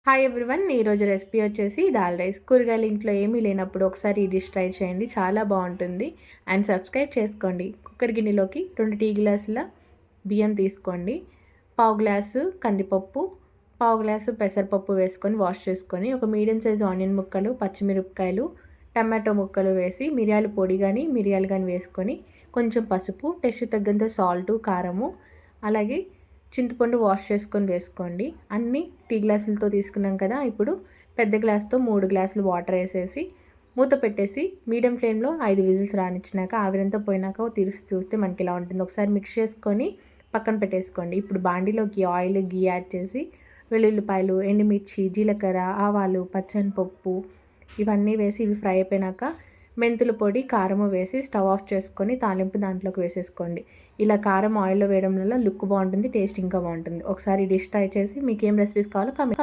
Hi everyone, ఈరోజు recipe వచ్చేసి dal rice. కూరగాయలు ఇంట్లో ఏమీ లేనప్పుడు ఒకసారి ఈ డిష్ ట్రై చేయండి, చాలా బాగుంటుంది. అండ్ సబ్స్క్రైబ్ చేసుకోండి. కుక్కర్ గిన్నెలోకి 2 టీ గ్లాసుల బియ్యం తీసుకోండి, పావు గ్లాసు కందిపప్పు, పావు గ్లాసు పెసరపప్పు వేసుకొని వాష్ చేసుకొని ఒక మీడియం సైజ్ ఆనియన్ ముక్కలు, పచ్చిమిరపకాయలు, టమాటో ముక్కలు వేసి మిరియాల పొడి కానీ మిరియాలు కానీ వేసుకొని కొంచెం పసుపు, టేస్ట్ తగ్గంత సాల్టు, కారము, అలాగే చింతపండు వాష్ చేసుకొని వేసుకోండి. అన్నీ టీ గ్లాసులతో తీసుకున్నాం కదా. ఇప్పుడు పెద్ద గ్లాస్తో 3 గ్లాసులు వాటర్ వేసేసి మూత పెట్టేసి మీడియం ఫ్లేమ్లో 5 విజిల్స్ రానిచ్చినాక ఆవిరంతా పోయినాక తీసి చూస్తే మనకి ఇలా ఉంటుంది. ఒకసారి మిక్స్ చేసుకొని పక్కన పెట్టేసుకోండి. ఇప్పుడు బాండీలోకి ఆయిల్, గీ యాడ్ చేసి వెల్లుల్లిపాయలు, ఎండుమిర్చి, జీలకర్ర, ఆవాలు, పచ్చనిపప్పు ఇవన్నీ వేసి ఇవి ఫ్రై అయిపోయినాక మెంతుల పొడి, కారము వేసి స్టవ్ ఆఫ్ చేసుకొని తాలింపు దాంట్లోకి వేసేసుకోండి. ఇలా కారం ఆయిల్లో వేయడం వల్ల లుక్ బాగుంటుంది, టేస్ట్ ఇంకా బాగుంటుంది. ఒకసారి డిష్ ట్రై చేసి మీకు ఏం రెసిపీస్ కావాలో కామెంట్